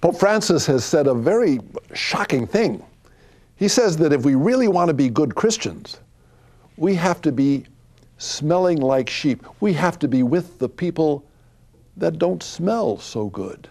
Pope Francis has said a very shocking thing. He says that if we really want to be good Christians, we have to be smelling like sheep. We have to be with the people that don't smell so good.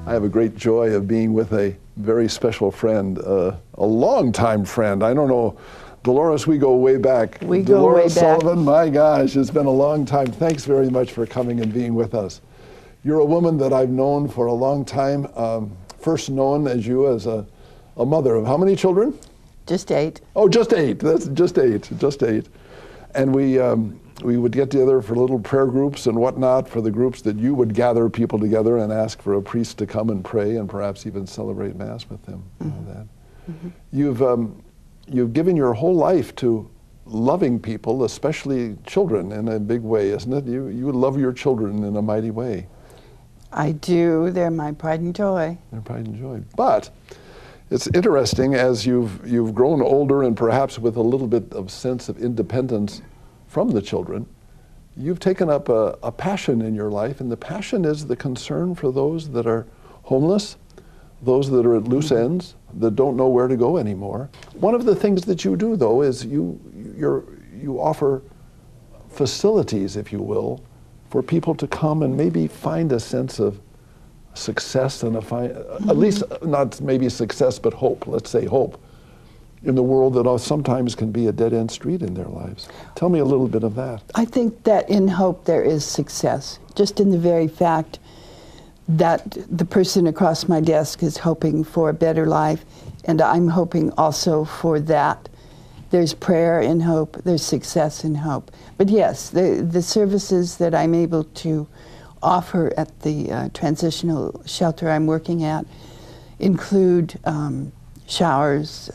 I have a great joy of being with a very special friend, a longtime friend. I don't know, Dolores, we go way back. We go way back. Dolores Sullivan, my gosh, it's been a long time. Thanks very much for coming and being with us. You're a woman that I've known for a long time, first known as you as a mother of how many children? Just 8. Oh, just 8. That's just 8. And we would get together for little prayer groups and whatnot, for the groups that you would gather people together and ask for a priest to come and pray and perhaps even celebrate Mass with them. You've given your whole life to loving people, especially children, in a big way, isn't it? You love your children in a mighty way. I do. They're my pride and joy. They're pride and joy. But it's interesting, as you've grown older and perhaps with a little bit of sense of independence from the children, you've taken up a passion in your life, and the passion is the concern for those that are homeless, those that are at loose ends, that don't know where to go anymore. One of the things that you do, though, is you offer facilities, if you will, for people to come and maybe find a sense of success and at least not maybe success, but hope, let's say hope, in the world that sometimes can be a dead-end street in their lives. Tell me a little bit of that. I think that in hope there is success, just in the very fact that the person across my desk is hoping for a better life, and I'm hoping also for that. There's prayer in hope, there's success in hope. But yes, the services that I'm able to offer at the transitional shelter I'm working at include showers,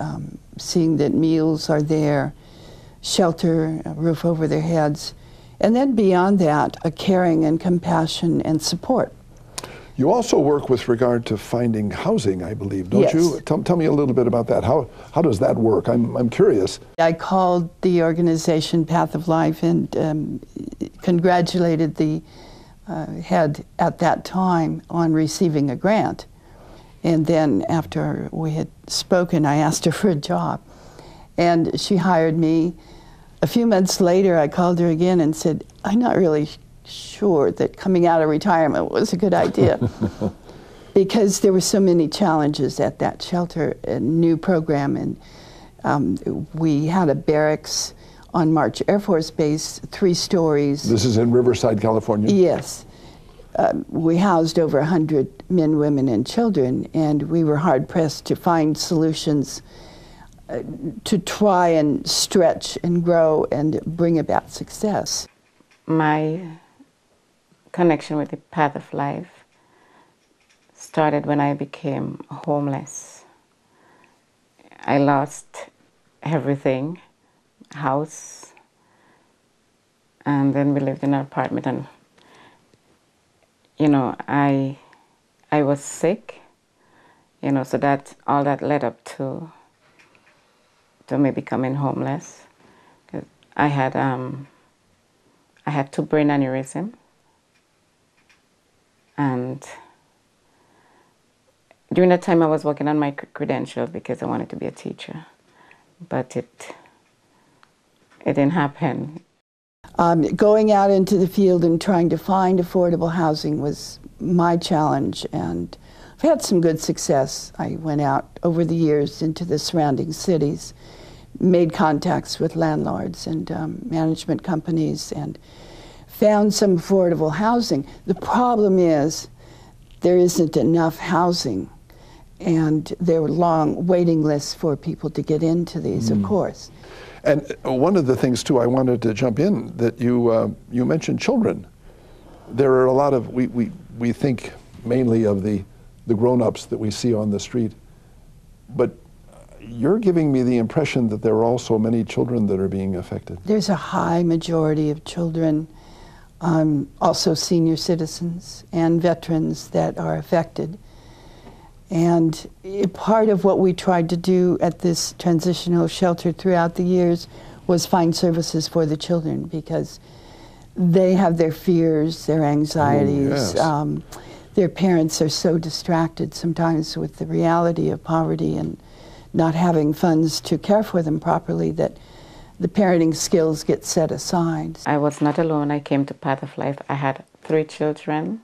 seeing that meals are there, shelter, a roof over their heads, and then beyond that, a caring and compassion and support. You also work with regard to finding housing, I believe, don't Yes. you? Tell me a little bit about that. How does that work? I'm curious. I called the organization Path of Life and congratulated the head at that time on receiving a grant. And then after we had spoken, I asked her for a job. And she hired me. A few months later, I called her again and said, I'm not really sure that coming out of retirement was a good idea. Because there were so many challenges at that shelter, a new program. And we had a barracks on March Air Force Base, 3 stories. This is in Riverside, California? Yes. We housed over 100 men, women, and children, and we were hard-pressed to find solutions to try and stretch and grow and bring about success. My connection with the Path of Life started when I became homeless. I lost everything, house, and then we lived in an apartment, and you know, I was sick, you know, so that all that led up to me becoming homeless. I had 2 brain aneurysms, and during that time I was working on my credentials because I wanted to be a teacher, but it didn't happen. Going out into the field and trying to find affordable housing was my challenge, and I've had some good success. I went out over the years into the surrounding cities, made contacts with landlords and management companies, and found some affordable housing. The problem is there isn't enough housing, and there were long waiting lists for people to get into these, of course. And one of the things, too, I wanted to jump in, that you mentioned children. There are a lot of, we think mainly of the grown-ups that we see on the street. But you're giving me the impression that there are also many children that are being affected. There's a high majority of children, also senior citizens and veterans that are affected. And part of what we tried to do at this transitional shelter throughout the years was find services for the children, because they have their fears, their anxieties. Yes. Their parents are so distracted sometimes with the reality of poverty and not having funds to care for them properly that the parenting skills get set aside. I was not alone. I came to Path of Life. I had 3 children,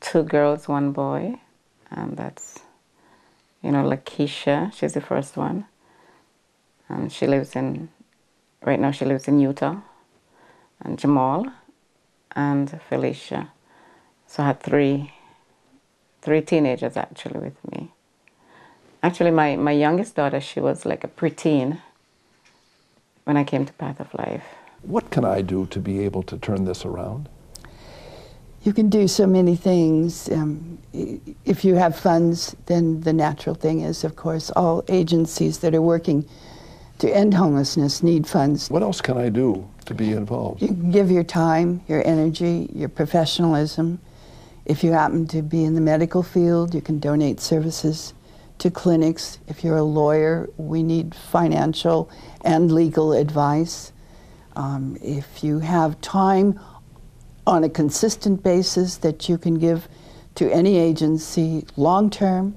2 girls, 1 boy, and that's, you know, Lakeisha, she's the first one, and she lives in, right now she lives in Utah, and Jamal, and Felicia. So I had three teenagers actually with me. Actually, my youngest daughter, she was like a preteen when I came to Path of Life. What can I do to be able to turn this around? You can do so many things. If you have funds, then the natural thing is, of course, all agencies that are working to end homelessness need funds. What else can I do to be involved? You can give your time, your energy, your professionalism. If you happen to be in the medical field, you can donate services to clinics. If you're a lawyer, we need financial and legal advice. If you have time on a consistent basis that you can give to any agency long-term,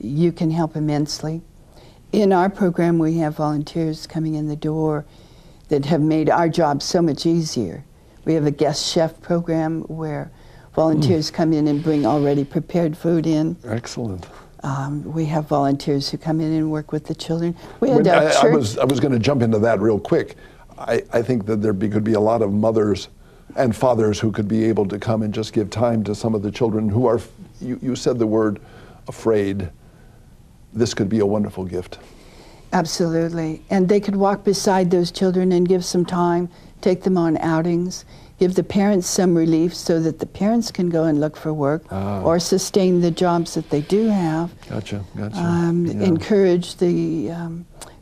you can help immensely. In our program, we have volunteers coming in the door that have made our job so much easier. We have a guest chef program where volunteers come in and bring already prepared food in. Excellent. We have volunteers who come in and work with the children. We had our church. I was going to jump into that real quick. I think that there could be a lot of mothers and fathers who could be able to come and just give time to some of the children who are, you said the word afraid. This could be a wonderful gift. Absolutely. And they could walk beside those children and give some time, take them on outings, give the parents some relief so that the parents can go and look for work or sustain the jobs that they do have. Gotcha. Encourage the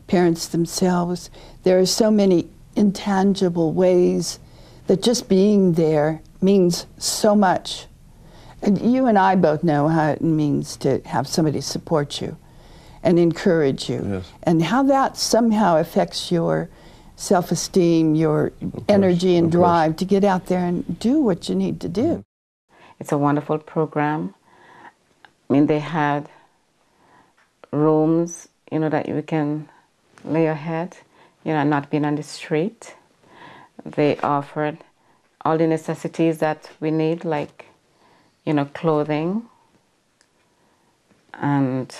parents themselves. There are so many intangible ways that just being there means so much. And you and I both know how it means to have somebody support you and encourage you, yes, and how that somehow affects your self-esteem, your energy and drive to get out there and do what you need to do. It's a wonderful program. I mean, they had rooms, you know, that you can lay your head, you know, not being on the street. They offered all the necessities that we need, like, you know, clothing and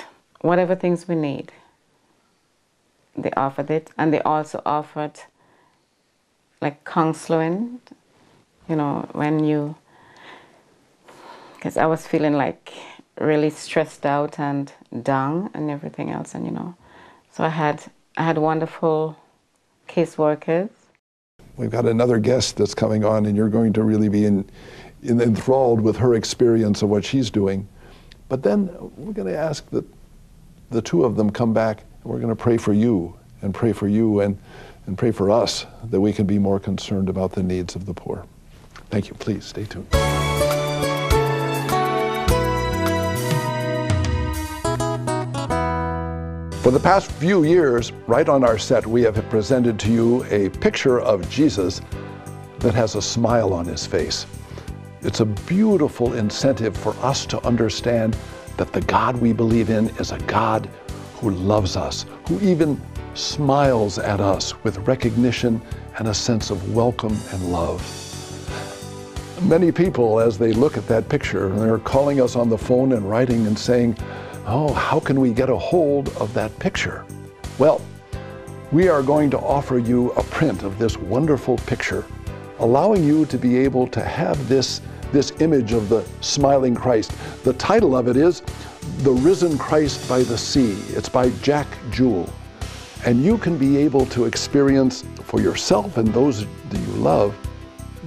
whatever things we need. They offered it, and they also offered like counseling, you know, when you, because I was feeling like really stressed out and down and everything else, and you know, so I had wonderful caseworkers. We've got another guest that's coming on, and you're going to really be enthralled with her experience of what she's doing. But then we're going to ask that the two of them come back, and we're going to pray for you and pray for you and pray for us that we can be more concerned about the needs of the poor. Thank you. Please stay tuned. For the past few years, right on our set, we have presented to you a picture of Jesus that has a smile on his face. It's a beautiful incentive for us to understand that the God we believe in is a God who loves us, who even smiles at us with recognition and a sense of welcome and love. Many people, as they look at that picture, they're calling us on the phone and writing and saying, oh, how can we get a hold of that picture? Well, we are going to offer you a print of this wonderful picture, allowing you to be able to have this image of the smiling Christ. The title of it is The Risen Christ by the Sea. It's by Jack Jewell. And you can be able to experience for yourself and those that you love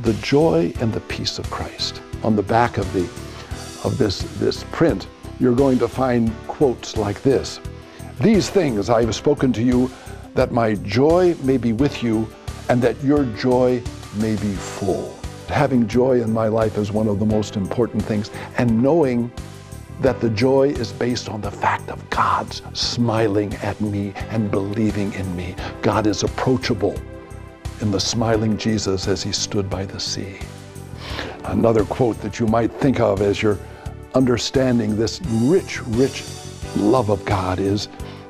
the joy and the peace of Christ. On the back of this print, you're going to find quotes like this. These things I have spoken to you, that my joy may be with you, and that your joy may be full. Having joy in my life is one of the most important things, and knowing that the joy is based on the fact of God's smiling at me and believing in me. God is approachable in the smiling Jesus as he stood by the sea. Another quote that you might think of as you're understanding this rich, rich love of God is,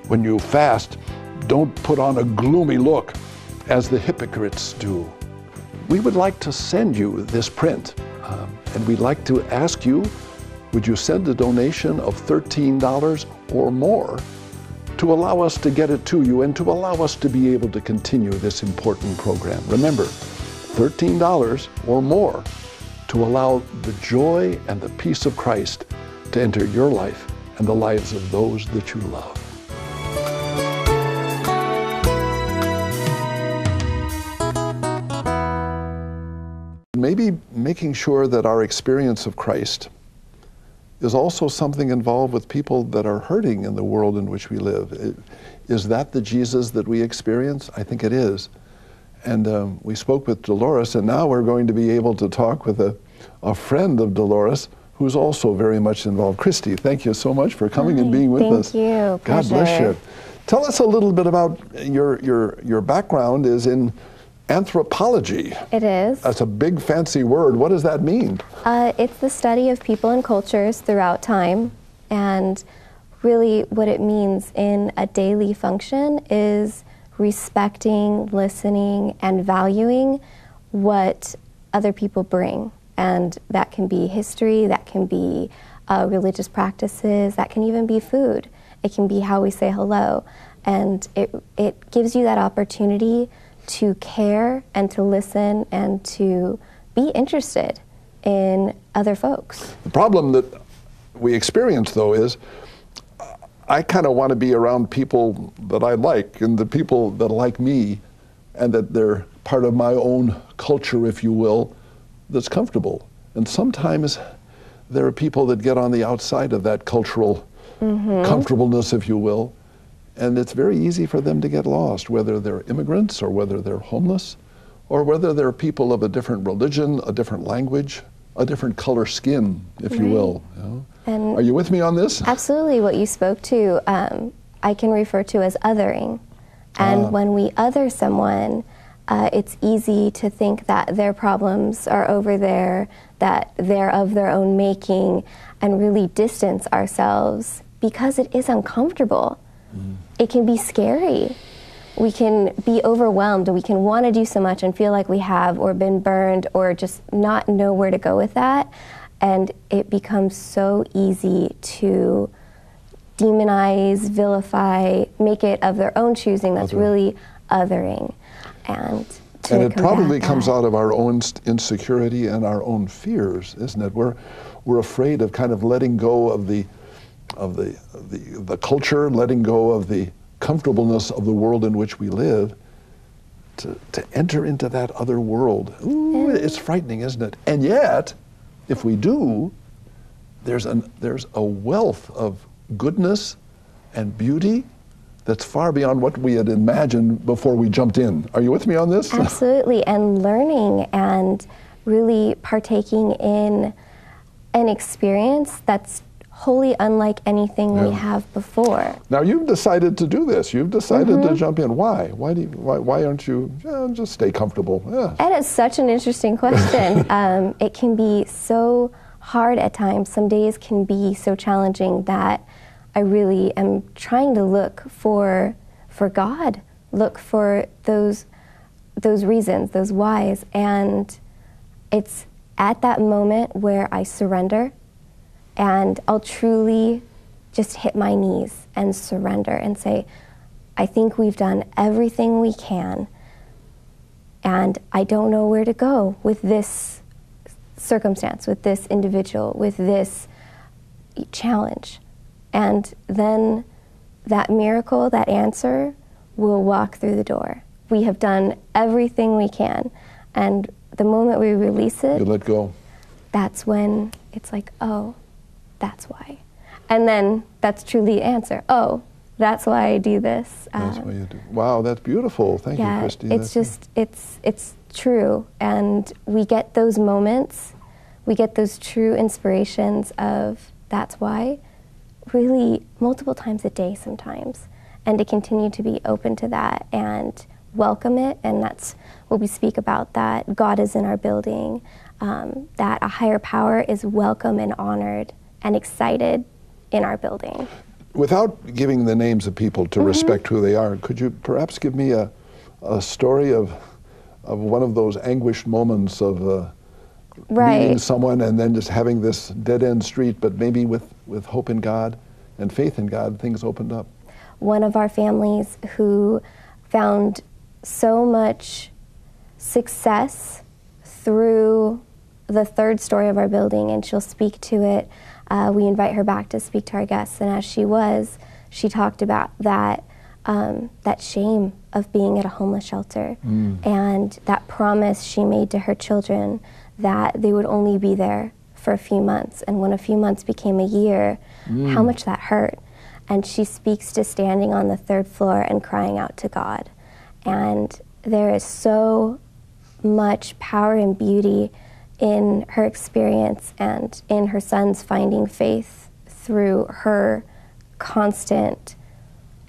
when you fast, don't put on a gloomy look as the hypocrites do. We would like to send you this print, and we'd like to ask you, would you send a donation of $13 or more to allow us to get it to you and to allow us to be able to continue this important program? Remember, $13 or more to allow the joy and the peace of Christ to enter your life and the lives of those that you love. Maybe making sure that our experience of Christ is also something involved with people that are hurting in the world in which we live. Is that the Jesus that we experience? I think it is. And we spoke with Dolores, and now we're going to be able to talk with a friend of Dolores who's also very much involved. Christy, thank you so much for coming and being with us. Thank you. God bless you. Tell us a little bit about your background is in anthropology. It is. That's a big fancy word. What does that mean? It's the study of people and cultures throughout time, and really what it means in a daily function is respecting, listening, and valuing what other people bring. And that can be history, that can be religious practices, that can even be food. It can be how we say hello. And it gives you that opportunity to care and to listen and to be interested in other folks. The problem that we experience, though, is I kind of want to be around people that I like and the people that like me, and that they're part of my own culture, if you will, that's comfortable. And sometimes there are people that get on the outside of that cultural comfortableness, if you will, and it's very easy for them to get lost, whether they're immigrants or whether they're homeless or whether they're people of a different religion, a different language, a different color skin, if you will. You know? And are you with me on this? Absolutely. What you spoke to, I can refer to as othering. And when we other someone, it's easy to think that their problems are over there, that they're of their own making, and really distance ourselves because it is uncomfortable. It can be scary. We can be overwhelmed. We can want to do so much and feel like we have or been burned or just not know where to go with that. And it becomes so easy to demonize, vilify, make it of their own choosing. That's really othering. And it probably comes out of our own insecurity and our own fears, isn't it? We're afraid of kind of letting go of the culture, letting go of the comfortableness of the world in which we live, to enter into that other world. Ooh, it's frightening, isn't it? And yet, if we do, there's a wealth of goodness and beauty that's far beyond what we had imagined before we jumped in. Are you with me on this? Absolutely, and learning and really partaking in an experience that's wholly unlike anything we have before. Now you've decided to do this. You've decided to jump in. Why? Why aren't you just stay comfortable? Yeah. That is such an interesting question. It can be so hard at times. Some days can be so challenging that I really am trying to look for God, look for those reasons, those whys, and it's at that moment where I surrender. And I'll truly just hit my knees and surrender and say, I think we've done everything we can, and I don't know where to go with this circumstance, with this individual, with this challenge. And then that miracle, that answer, will walk through the door. We have done everything we can, and the moment we release it, You let go. that's when it's like, oh, that's why. And then that's truly the answer. Oh, that's why I do this. That's what you do. Wow, that's beautiful. Thank you, Christy. It's just, it's true. And we get those moments, we get those true inspirations of that's why, really multiple times a day sometimes. And to continue to be open to that and welcome it. And that's what we speak about, that God is in our building, that a higher power is welcome and honored and excited in our building. Without giving the names of people to respect who they are, could you perhaps give me a story of one of those anguished moments of meeting someone and then just having this dead-end street, but maybe with hope in God and faith in God, things opened up? One of our families who found so much success through the third story of our building, and she'll speak to it. We invite her back to speak to our guests, and as she talked about that shame of being at a homeless shelter, and that promise she made to her children that they would only be there for a few months, and when a few months became a year, how much that hurt. And she speaks to standing on the third floor and crying out to God. And there is so much power and beauty in her experience and in her son's finding faith through her constant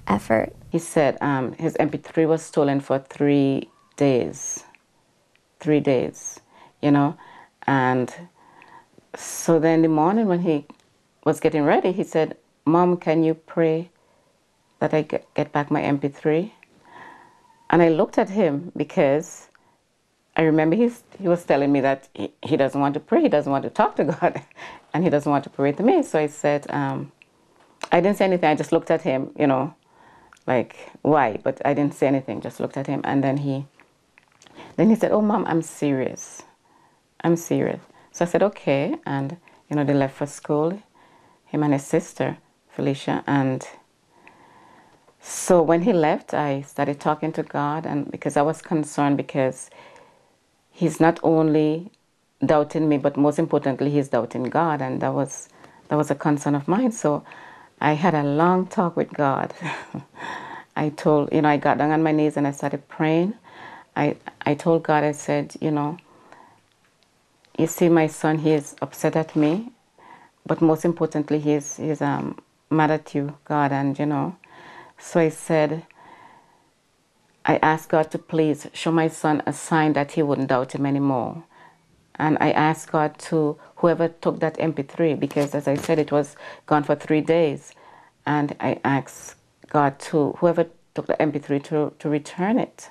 effort. He said his MP3 was stolen for 3 days. 3 days, you know. And so then in the morning when he was getting ready, he said, "Mom, can you pray that I get back my MP3? And I looked at him because I remember he was telling me that he doesn't want to pray, he doesn't want to talk to God, and he doesn't want to pray to me. So I said, I didn't say anything, I just looked at him, you know, like, why? But I didn't say anything, just looked at him. And then he said, "Oh, Mom, I'm serious. I'm serious." So I said, okay. And, you know, they left for school, him and his sister, Felicia. And so when he left, I started talking to God, and because I was concerned because he's not only doubting me, but most importantly, he's doubting God, and that was a concern of mine. So I had a long talk with God. I got down on my knees and I started praying. I told God, I said, you know, you see my son, he is upset at me, but most importantly, he's mad at you, God, and you know. So I said, I asked God to please show my son a sign that he wouldn't doubt him anymore. And I asked God to, whoever took that MP3, because as I said, it was gone for 3 days. And I asked God to, whoever took the MP3 to return it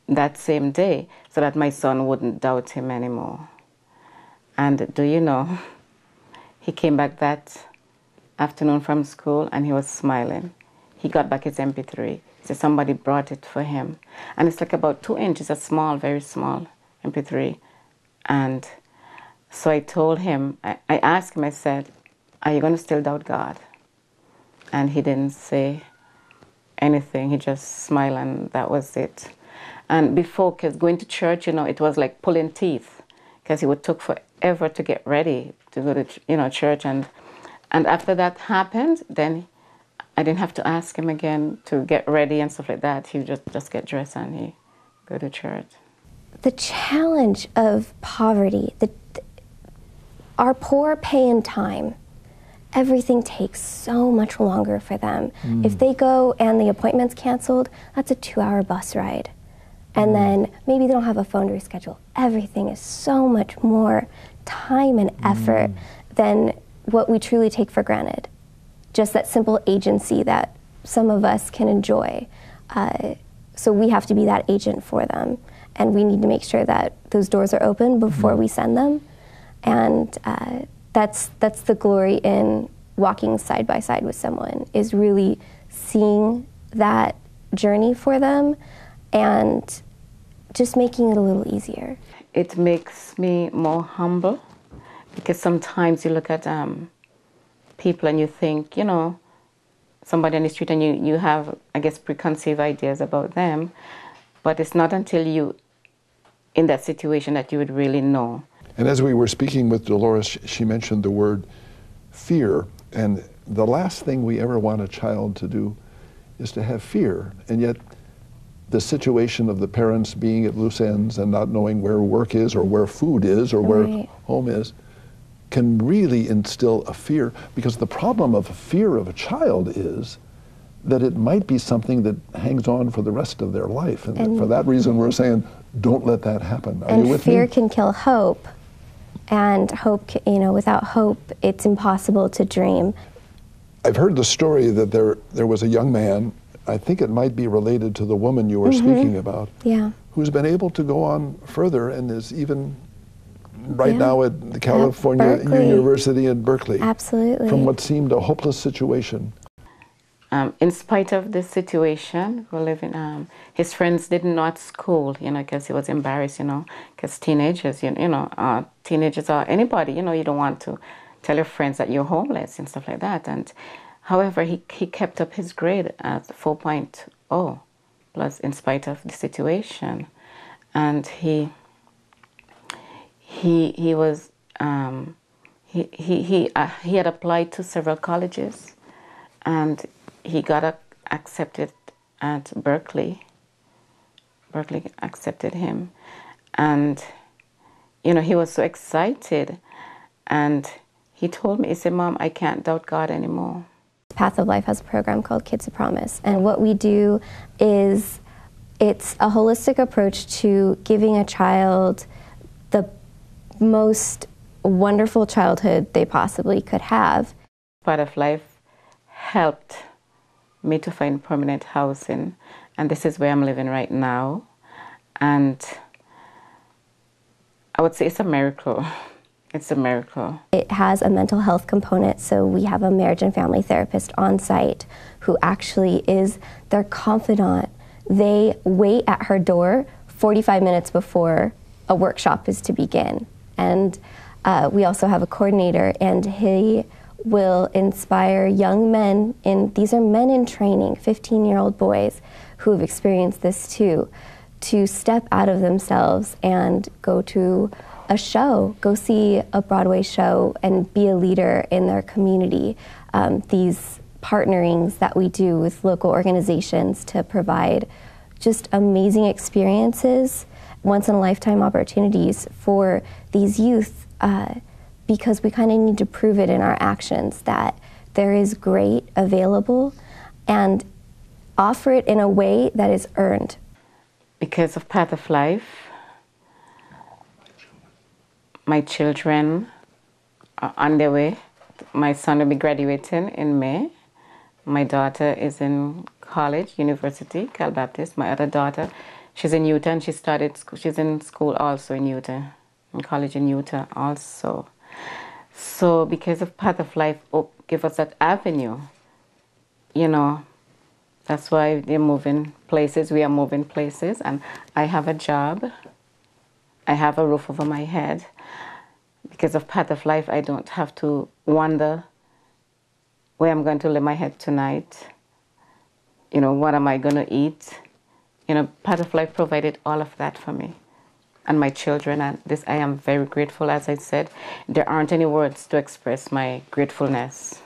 that same day so that my son wouldn't doubt him anymore. And do you know, he came back that afternoon from school and he was smiling. He got back his MP3. He said somebody brought it for him. And it's like about 2 inches, a small, very small MP3. And so I told him, I asked him, I said, "Are you going to still doubt God?" And he didn't say anything. He just smiled and that was it. And before, because going to church, you know, it was like pulling teeth because he would took forever to get ready to go to, you know, church. And after that happened, then I didn't have to ask him again to get ready and stuff like that. He would just get dressed and he go to church. The challenge of poverty, our poor pay in time, everything takes so much longer for them. If they go and the appointment's canceled, that's a 2-hour bus ride. And then maybe they don't have a phone to reschedule. Everything is so much more time and effort than what we truly take for granted. Just that simple agency that some of us can enjoy. So we have to be that agent for them. And we need to make sure that those doors are open before we send them. And that's the glory in walking side by side with someone, is really seeing that journey for them and just making it a little easier. It makes me more humble because sometimes you look at people and you think, you know, somebody on the street and you have, I guess, preconceived ideas about them. But it's not until you in that situation that you would really know. And as we were speaking with Dolores, she mentioned the word fear. And the last thing we ever want a child to do is to have fear. And yet the situation of the parents being at loose ends and not knowing where work is or where food is or where home is can really instill a fear, because the problem of fear of a child is that it might be something that hangs on for the rest of their life. And for that reason, we're saying, don't let that happen. Are you with me? And fear can kill hope. And hope, you know, without hope, it's impossible to dream. I've heard the story that there was a young man, I think it might be related to the woman you were speaking about, who's been able to go on further and is even right now at the California University at Berkeley. Absolutely. From what seemed a hopeless situation. In spite of this situation, we're living, his friends didn't know at school, you know, because he was embarrassed, you know, because teenagers, teenagers are anybody, you know, you don't want to tell your friends that you're homeless and stuff like that. And however, he kept up his grade at 4.0 plus in spite of the situation. And he had applied to several colleges, and he got accepted at Berkeley. Berkeley accepted him, and you know, he was so excited, and he told me, he said, "Mom, I can't doubt God anymore." Path of Life has a program called Kids of Promise, and what we do is it's a holistic approach to giving a child the most wonderful childhood they possibly could have. Path of Life helped me to find permanent housing, and this is where I'm living right now. And I would say it's a miracle. It's a miracle. It has a mental health component, so we have a marriage and family therapist on site who actually is their confidant. They wait at her door 45 minutes before a workshop is to begin. And we also have a coordinator, and he will inspire young men, these are men in training, 15-year-old boys who have experienced this too, to step out of themselves and go to a show, go see a Broadway show and be a leader in their community. These partnerings that we do with local organizations to provide just amazing experiences, once-in-a-lifetime opportunities for these youth, because we kind of need to prove it in our actions that there is great available, and offer it in a way that is earned. Because of Path of Life, my children are on their way. My son will be graduating in May. My daughter is in college, university, Cal Baptist. My other daughter, she's in Utah, and she's in school also in Utah, in college in Utah also. So because of Path of Life, give us that avenue, you know. That's why they're moving places, we are moving places, and I have a job. I have a roof over my head. Because of Path of Life, I don't have to wonder where I'm going to lay my head tonight. You know, what am I going to eat? You know, Path of Life provided all of that for me and my children, and this I am very grateful. As I said, there aren't any words to express my gratefulness.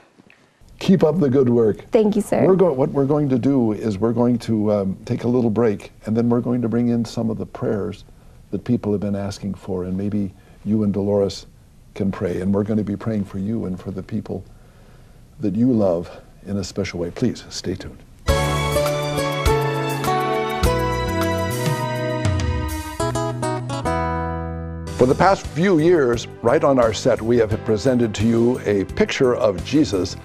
Keep up the good work. Thank you, sir. What we're going to do is we're going to take a little break, and then we're going to bring in some of the prayers that people have been asking for, and maybe you and Dolores can pray, and we're going to be praying for you and for the people that you love in a special way. Please stay tuned. For the past few years, right on our set, we have presented to you a picture of Jesus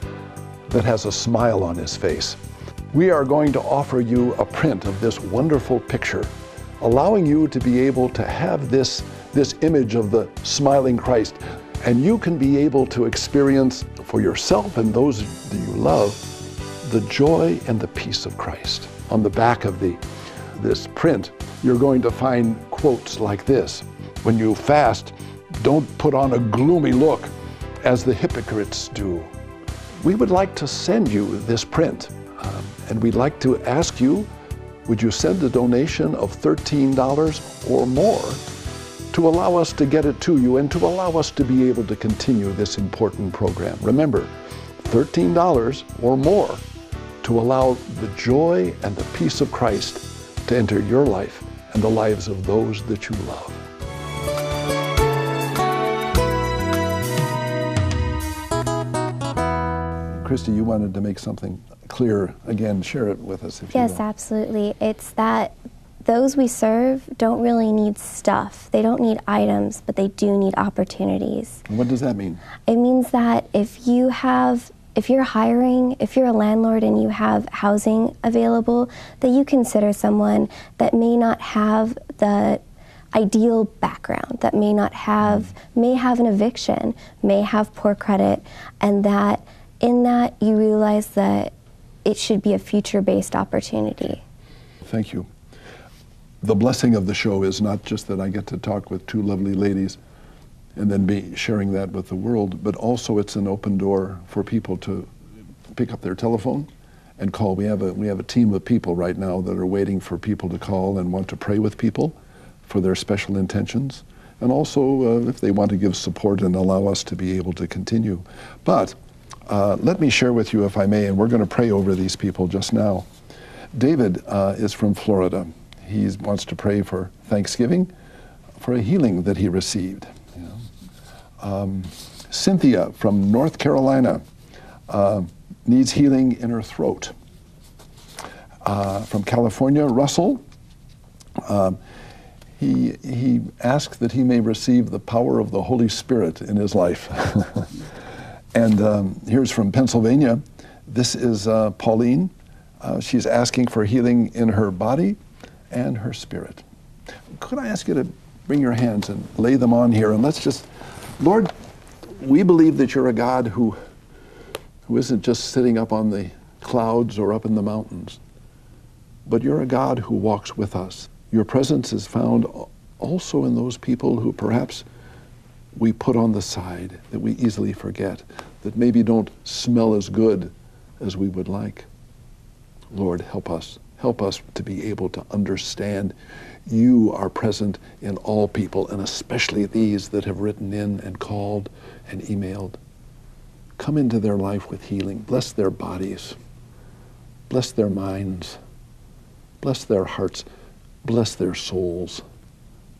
that has a smile on his face. We are going to offer you a print of this wonderful picture, allowing you to be able to have this image of the smiling Christ, and you can be able to experience for yourself and those that you love the joy and the peace of Christ. On the back of this print, you're going to find quotes like this: "When you fast, don't put on a gloomy look as the hypocrites do." We would like to send you this print, and we'd like to ask you, would you send a donation of $13 or more to allow us to get it to you and to allow us to be able to continue this important program. Remember, $13 or more to allow the joy and the peace of Christ to enter your life and the lives of those that you love. Christy, you wanted to make something clear. Again, share it with us if you will. Yes, absolutely. It's that those we serve don't really need stuff. They don't need items, but they do need opportunities. What does that mean? It means that if you're hiring, if you're a landlord and you have housing available, that you consider someone that may not have the ideal background, that may have an eviction, may have poor credit, and that in that you realize that it should be a future-based opportunity. Thank you. The blessing of the show is not just that I get to talk with two lovely ladies and then be sharing that with the world, but also it's an open door for people to pick up their telephone and call. We have a team of people right now that are waiting for people to call and want to pray with people for their special intentions, and also if they want to give support and allow us to be able to continue. But let me share with you, if I may, and we're going to pray over these people just now. David is from Florida. He wants to pray for Thanksgiving, for a healing that he received. Cynthia from North Carolina needs healing in her throat. From California, Russell, he asks that he may receive the power of the Holy Spirit in his life. And here's from Pennsylvania. This is Pauline. She's asking for healing in her body and her spirit. Could I ask you to bring your hands and lay them on here, and let's just, Lord, we believe that you're a God who isn't just sitting up on the clouds or up in the mountains, but you're a God who walks with us. Your presence is found also in those people who perhaps we put on the side, that we easily forget, that maybe don't smell as good as we would like. Lord, help us. Help us to be able to understand you are present in all people, and especially these that have written in and called and emailed. Come into their life with healing. Bless their bodies. Bless their minds. Bless their hearts. Bless their souls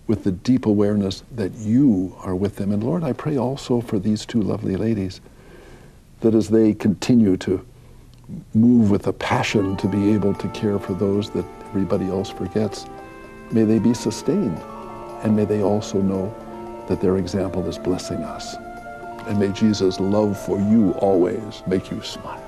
with the deep awareness that you are with them. And Lord, I pray also for these two lovely ladies, that as they continue to move with a passion to be able to care for those that everybody else forgets, may they be sustained, and may they also know that their example is blessing us. And may Jesus' love for you always make you smile.